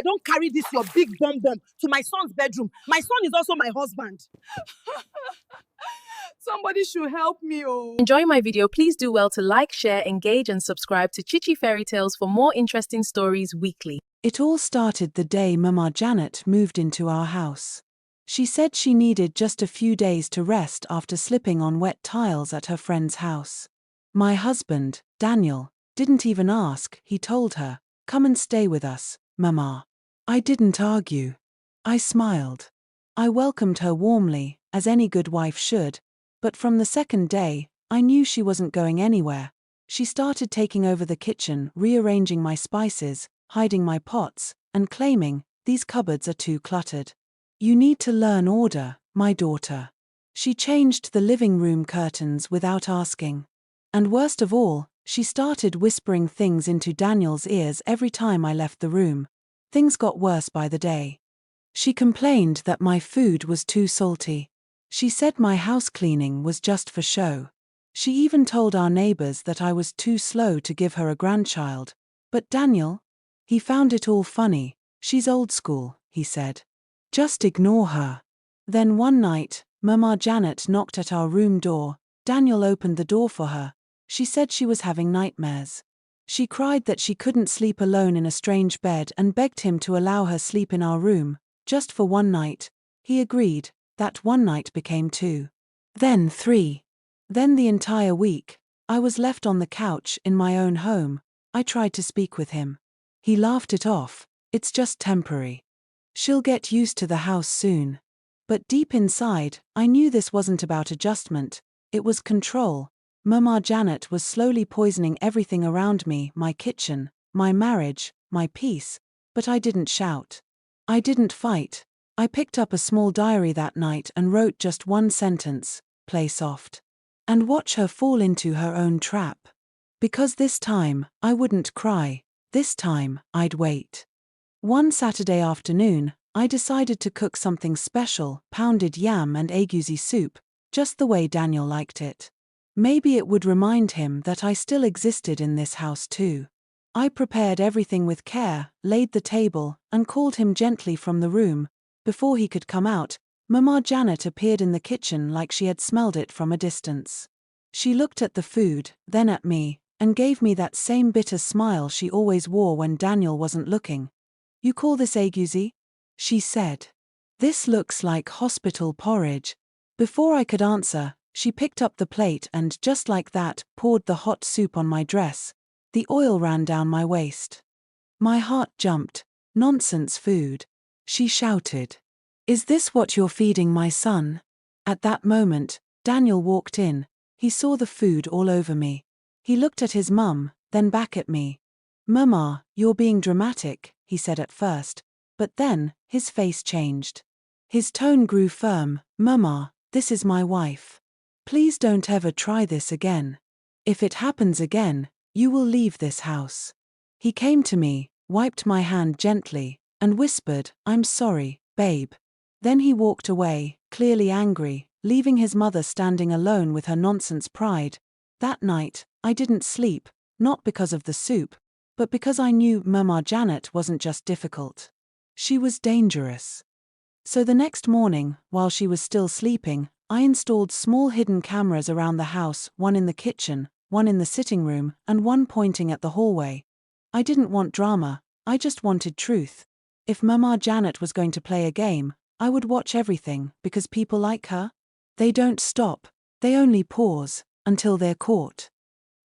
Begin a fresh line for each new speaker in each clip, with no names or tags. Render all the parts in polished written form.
Don't carry this your big bum to my son's bedroom. My son is also my husband. Somebody should help me. Oh.
Enjoy my video. Please do well to like, share, engage, and subscribe to Chichi Fairy Tales for more interesting stories weekly.
It all started the day Mama Janet moved into our house. She said she needed just a few days to rest after slipping on wet tiles at her friend's house. My husband, Daniel, didn't even ask. He told her, "Come and stay with us, Mama." I didn't argue. I smiled. I welcomed her warmly, as any good wife should, but from the second day, I knew she wasn't going anywhere. She started taking over the kitchen, rearranging my spices, hiding my pots, and claiming, "These cupboards are too cluttered. You need to learn order, my daughter." She changed the living room curtains without asking. And worst of all, she started whispering things into Daniel's ears every time I left the room. Things got worse by the day. She complained that my food was too salty. She said my house cleaning was just for show. She even told our neighbors that I was too slow to give her a grandchild. But Daniel? He found it all funny. "She's old school," he said. "Just ignore her." Then one night, Mama Janet knocked at our room door. Daniel opened the door for her. She said she was having nightmares. She cried that she couldn't sleep alone in a strange bed and begged him to allow her sleep in our room, just for one night. He agreed. That one night became 2. Then 3. Then the entire week. I was left on the couch in my own home. I tried to speak with him. He laughed it off. "It's just temporary. She'll get used to the house soon." But deep inside, I knew this wasn't about adjustment. It was control. Mama Janet was slowly poisoning everything around me, my kitchen, my marriage, my peace. But I didn't shout. I didn't fight. I picked up a small diary that night and wrote just one sentence: "Play soft." And watch her fall into her own trap. Because this time, I wouldn't cry. This time, I'd wait. One Saturday afternoon, I decided to cook something special: pounded yam and egusi soup, just the way Daniel liked it. Maybe it would remind him that I still existed in this house too. I prepared everything with care, laid the table, and called him gently from the room. Before he could come out, Mama Janet appeared in the kitchen like she had smelled it from a distance. She looked at the food, then at me, and gave me that same bitter smile she always wore when Daniel wasn't looking. "You call this egusi?" she said. "This looks like hospital porridge." Before I could answer, she picked up the plate and, just like that, poured the hot soup on my dress. The oil ran down my waist. My heart jumped. "Nonsense food," she shouted. "Is this what you're feeding my son?" At that moment, Daniel walked in. He saw the food all over me. He looked at his mum, then back at me. "Mama, you're being dramatic," he said at first, but then, his face changed. His tone grew firm. "Mama, this is my wife. Please don't ever try this again. If it happens again, you will leave this house." He came to me, wiped my hand gently, and whispered, "I'm sorry, babe." Then he walked away, clearly angry, leaving his mother standing alone with her nonsense pride. That night, I didn't sleep, not because of the soup, but because I knew Mama Janet wasn't just difficult. She was dangerous. So the next morning, while she was still sleeping, I installed small hidden cameras around the house, one in the kitchen, one in the sitting room, and one pointing at the hallway. I didn't want drama, I just wanted truth. If Mama Janet was going to play a game, I would watch everything, because people like her, they don't stop, they only pause, until they're caught.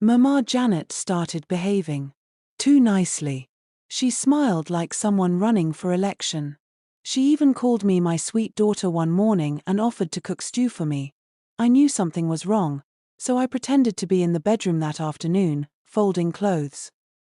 Mama Janet started behaving too nicely. She smiled like someone running for election. She even called me my sweet daughter one morning and offered to cook stew for me. I knew something was wrong, so I pretended to be in the bedroom that afternoon, folding clothes.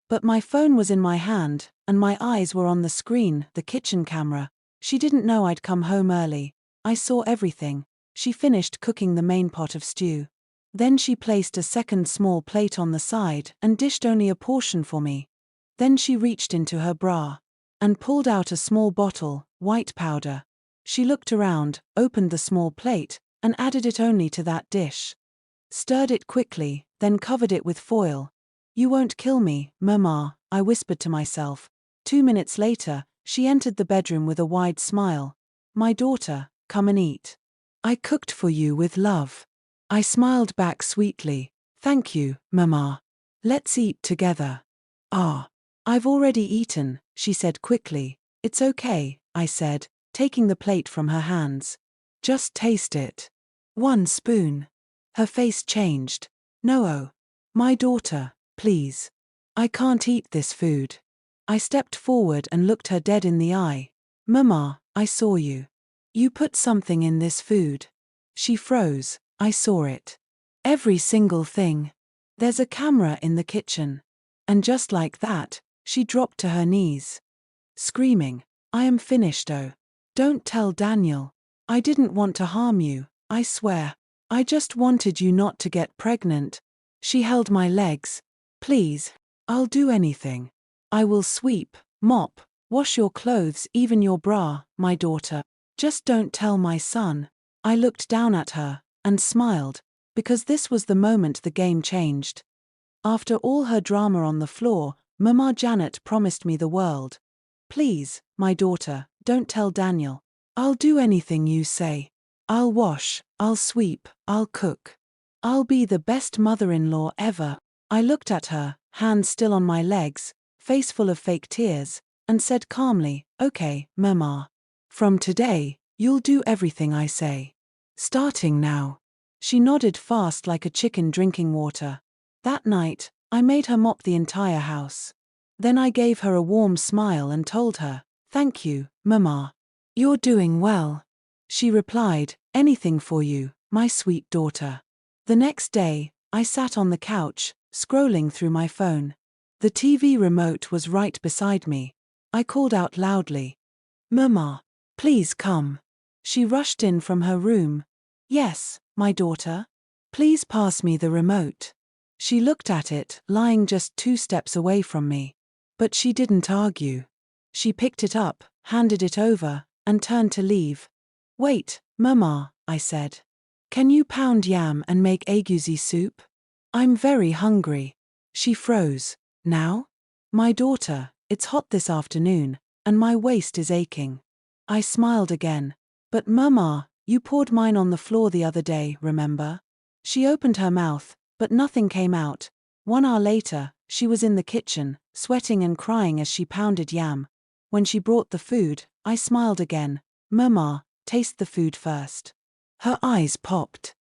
But my phone was in my hand, and my eyes were on the screen, the kitchen camera. She didn't know I'd come home early. I saw everything. She finished cooking the main pot of stew. Then she placed a second small plate on the side and dished only a portion for me. Then she reached into her bra and pulled out a small bottle, white powder. She looked around, opened the small plate, and added it only to that dish. Stirred it quickly, then covered it with foil. "You won't kill me, Mama," I whispered to myself. 2 minutes later, She entered the bedroom with a wide smile. My daughter, come and eat. I cooked for you with love. I smiled back sweetly. Thank you, Mama. Let's eat together. Ah, I've already eaten, she said quickly. It's okay, I said, taking the plate from her hands. Just taste it. 1 spoon. Her face changed. No, my daughter, please. I can't eat this food. I stepped forward and looked her dead in the eye. Mama, I saw you. You put something in this food. She froze. I saw it. Every single thing. There's a camera in the kitchen. And just like that, she dropped to her knees, screaming, I am finished, oh. Don't tell Daniel. I didn't want to harm you, I swear. I just wanted you not to get pregnant. She held my legs. Please, I'll do anything. I will sweep, mop, wash your clothes, even your bra, my daughter. Just don't tell my son. I looked down at her and smiled, because this was the moment the game changed. After all her drama on the floor, Mama Janet promised me the world. Please, my daughter, don't tell Daniel. I'll do anything you say. I'll wash, I'll sweep, I'll cook. I'll be the best mother-in-law ever. I looked at her, hands still on my legs, face full of fake tears, and said calmly, Okay, Mama. From today, you'll do everything I say. Starting now. She nodded fast like a chicken drinking water. That night, I made her mop the entire house. Then I gave her a warm smile and told her, Thank you, Mama. You're doing well. She replied, Anything for you, my sweet daughter. The next day, I sat on the couch, scrolling through my phone. The TV remote was right beside me. I called out loudly, Mama, please come. She rushed in from her room. Yes, my daughter. Please pass me the remote. She looked at it, lying just 2 steps away from me. But she didn't argue. She picked it up, handed it over, and turned to leave. Wait, Mama, I said. Can you pound yam and make agusi soup? I'm very hungry. She froze. Now? My daughter, it's hot this afternoon, and my waist is aching. I smiled again. But Mama, you poured mine on the floor the other day, remember? She opened her mouth, but nothing came out. 1 hour later, she was in the kitchen, sweating and crying as she pounded yam. When she brought the food, I smiled again. Mama, taste the food first. Her eyes popped.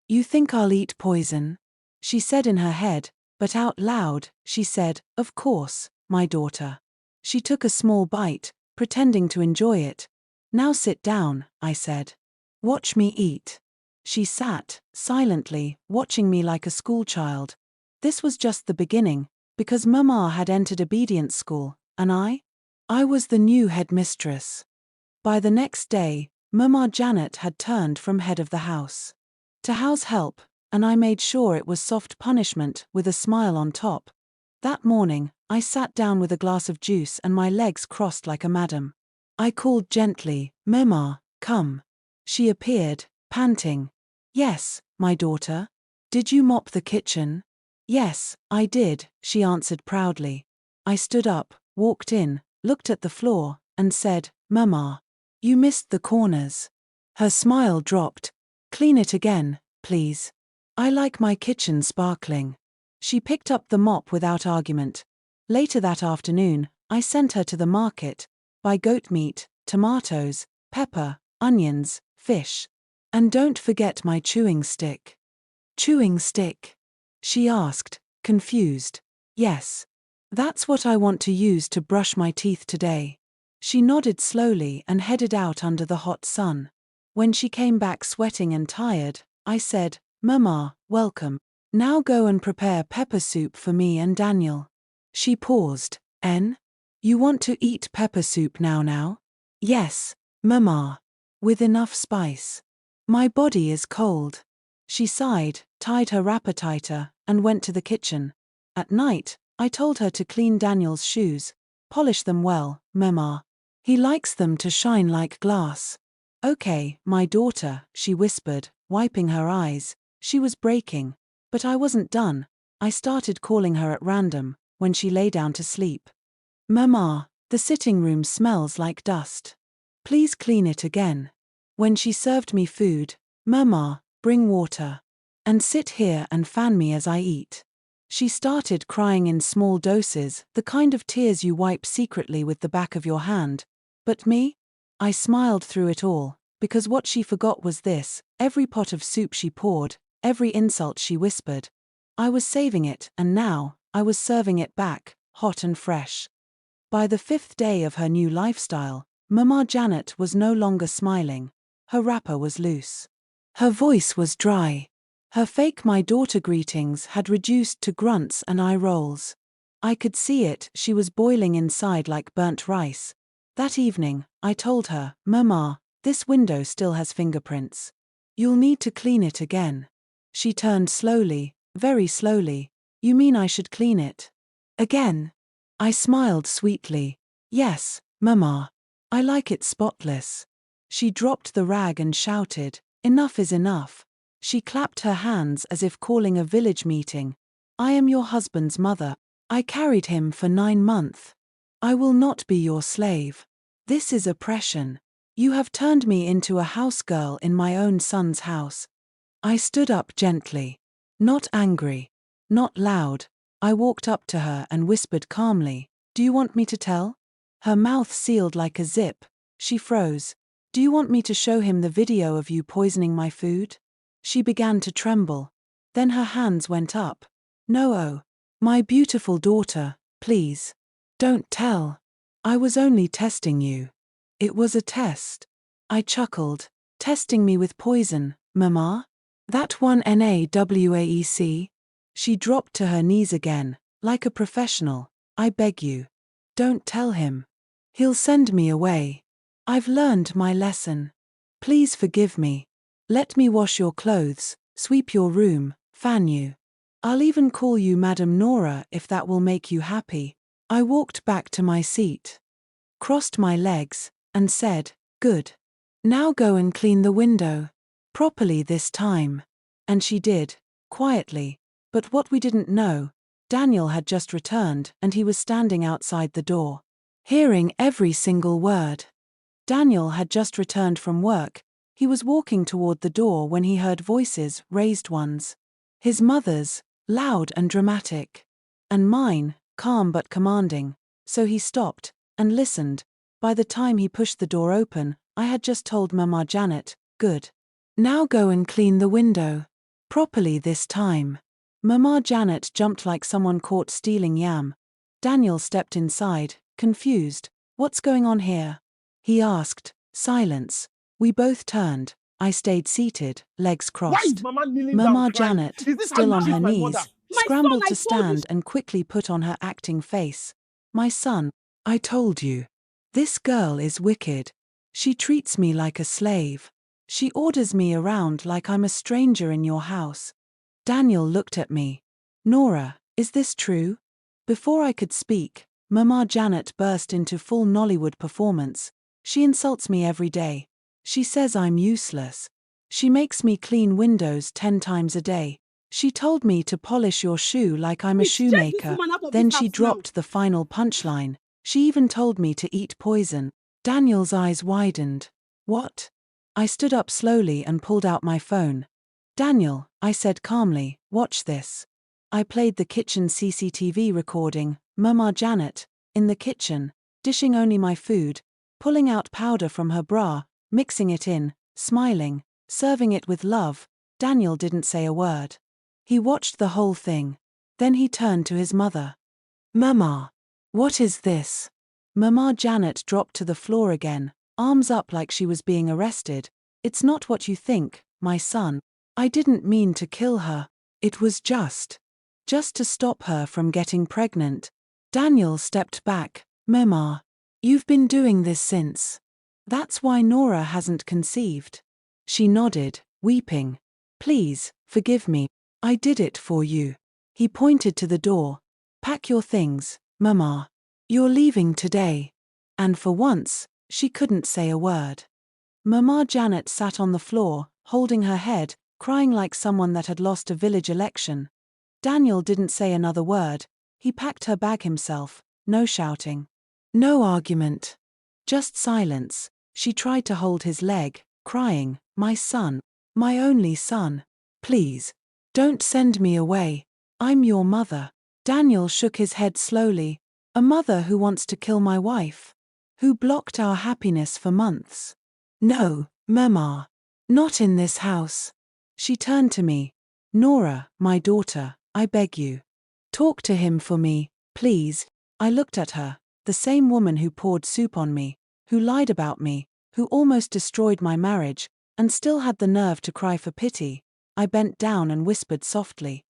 You think I'll eat poison? She said in her head, but out loud, she said, Of course, my daughter. She took a small bite, pretending to enjoy it. Now sit down, I said. Watch me eat. She sat, silently, watching me like a schoolchild. This was just the beginning, because Mama had entered obedience school, and I was the new headmistress. By the next day, Mama Janet had turned from head of the house to house help, and I made sure it was soft punishment with a smile on top. That morning, I sat down with a glass of juice and my legs crossed like a madam. I called gently, Mama, come. She appeared, panting. Yes, my daughter. Did you mop the kitchen? Yes, I did, she answered proudly. I stood up, walked in, looked at the floor, and said, Mama, you missed the corners. Her smile dropped. Clean it again, please. I like my kitchen sparkling. She picked up the mop without argument. Later that afternoon, I sent her to the market, buy goat meat, tomatoes, pepper, onions, fish. And don't forget my chewing stick. Chewing stick? She asked, confused. Yes. That's what I want to use to brush my teeth today. She nodded slowly and headed out under the hot sun. When she came back sweating and tired, I said, Mama, welcome. Now go and prepare pepper soup for me and Daniel. She paused. You want to eat pepper soup now? Yes, Mama. With enough spice. My body is cold. She sighed, tied her wrapper tighter, and went to the kitchen. At night, I told her to clean Daniel's shoes. Polish them well, Mama. He likes them to shine like glass. Okay, my daughter, she whispered, wiping her eyes. She was breaking. But I wasn't done. I started calling her at random, when she lay down to sleep. Mama, The sitting room smells like dust. Please clean it again. When she served me food, Mama, bring water. And sit here and fan me as I eat. She started crying in small doses, the kind of tears you wipe secretly with the back of your hand. But me? I smiled through it all, because what she forgot was this: every pot of soup she poured, every insult she whispered. I was saving it, and now, I was serving it back, hot and fresh. By the 5th day of her new lifestyle, Mama Janet was no longer smiling. Her wrapper was loose. Her voice was dry. Her fake my daughter greetings had reduced to grunts and eye rolls. I could see it, she was boiling inside like burnt rice. That evening, I told her, Mama, this window still has fingerprints. You'll need to clean it again. She turned slowly, very slowly. You mean I should clean it again? I smiled sweetly. Yes, Mama. I like it spotless. She dropped the rag and shouted, enough is enough. She clapped her hands as if calling a village meeting. I am your husband's mother. I carried him for 9 months. I will not be your slave. This is oppression. You have turned me into a house girl in my own son's house. I stood up gently. Not angry. Not loud. I walked up to her and whispered calmly, do you want me to tell? Her mouth sealed like a zip. She froze. Do you want me to show him the video of you poisoning my food? She began to tremble. Then her hands went up. No, oh. My beautiful daughter, please. Don't tell. I was only testing you. It was a test. I chuckled. Testing me with poison, Mama? That one NAWAEC? She dropped to her knees again, like a professional. I beg you. Don't tell him. He'll send me away. I've learned my lesson. Please forgive me. Let me wash your clothes, sweep your room, fan you. I'll even call you Madam Nora if that will make you happy. I walked back to my seat, crossed my legs, and said, good. Now go and clean the window. Properly this time. And she did, quietly. But what we didn't know, Daniel had just returned and he was standing outside the door, hearing every single word. Daniel had just returned from work. He was walking toward the door when he heard voices, raised ones. His mother's, loud and dramatic. And mine, calm but commanding. So he stopped and listened. By the time he pushed the door open, I had just told Mama Janet, good. Now go and clean the window. Properly this time. Mama Janet jumped like someone caught stealing yam. Daniel stepped inside, confused. What's going on here? He asked. Silence. We both turned. I stayed seated, legs
Why
crossed.
is Mama kneeling
Mama
down crying?
Janet,
Is this how
still
you
on
treat
her
my
knees,
mother?
My
scrambled
son,
to
I told you.
stand and quickly put on her acting face. My son, I told you. This girl is wicked. She treats me like a slave. She orders me around like I'm a stranger in your house. Daniel looked at me. Nora, is this true? Before I could speak, Mama Janet burst into full Nollywood performance. She insults me every day. She says I'm useless. She makes me clean windows 10 times a day. She told me to polish your shoe like I'm a
Please, chase this
shoemaker.
woman out of
Then
this
she
house now.
dropped the final punchline. She even told me to eat poison. Daniel's eyes widened. What? I stood up slowly and pulled out my phone. Daniel, I said calmly, watch this. I played the kitchen CCTV recording, Mama Janet, in the kitchen, dishing only my food, pulling out powder from her bra, mixing it in, smiling, serving it with love. Daniel didn't say a word. He watched the whole thing. Then he turned to his mother. Mama, what is this? Mama Janet dropped to the floor again, arms up like she was being arrested. It's not what you think, my son. I didn't mean to kill her. It was just to stop her from getting pregnant. Daniel stepped back. Mama, you've been doing this since. That's why Nora hasn't conceived. She nodded, weeping. Please, forgive me. I did it for you. He pointed to the door. Pack your things, Mama. You're leaving today. And for once, she couldn't say a word. Mama Janet sat on the floor, holding her head, crying like someone that had lost a village election. Daniel didn't say another word. He packed her bag himself, no shouting. No argument. Just silence. She tried to hold his leg, crying, "My son, my only son. Please, don't send me away. I'm your mother." Daniel shook his head slowly. "A mother who wants to kill my wife? Who blocked our happiness for months? No, Mama. Not in this house." She turned to me. "Nora, my daughter, I beg you. Talk to him for me, please." I looked at her, the same woman who poured soup on me, who lied about me, who almost destroyed my marriage, and still had the nerve to cry for pity. I bent down and whispered softly,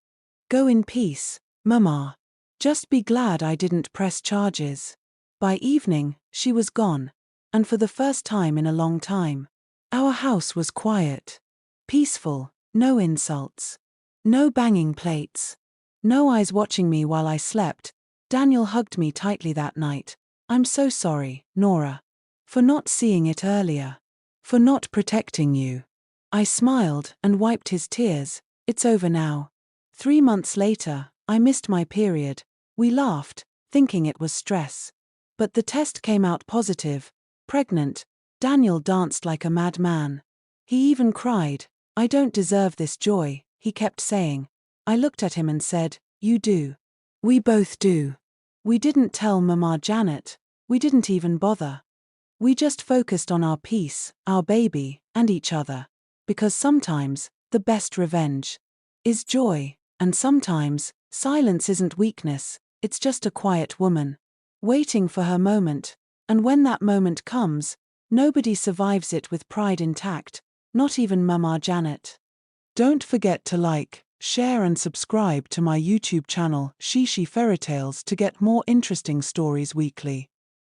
"Go in peace, Mama. Just be glad I didn't press charges." By evening, she was gone, and for the first time in a long time, our house was quiet, peaceful, no insults, no banging plates, no eyes watching me while I slept. Daniel hugged me tightly that night. "I'm so sorry, Nora, for not seeing it earlier, for not protecting you." I smiled and wiped his tears. "It's over now." 3 months later, I missed my period. We laughed, thinking it was stress. But the test came out positive. Pregnant. Daniel danced like a madman. He even cried. "I don't deserve this joy," he kept saying. I looked at him and said, "You do. We both do." We didn't tell Mama Janet. We didn't even bother. We just focused on our peace, our baby, and each other. Because sometimes, the best revenge is joy, and sometimes, silence isn't weakness, it's just a quiet woman waiting for her moment. And when that moment comes, nobody survives it with pride intact, not even Mama Janet. Don't forget to like, share and subscribe to my YouTube channel, Shishi Fairy Tales, to get more interesting stories weekly.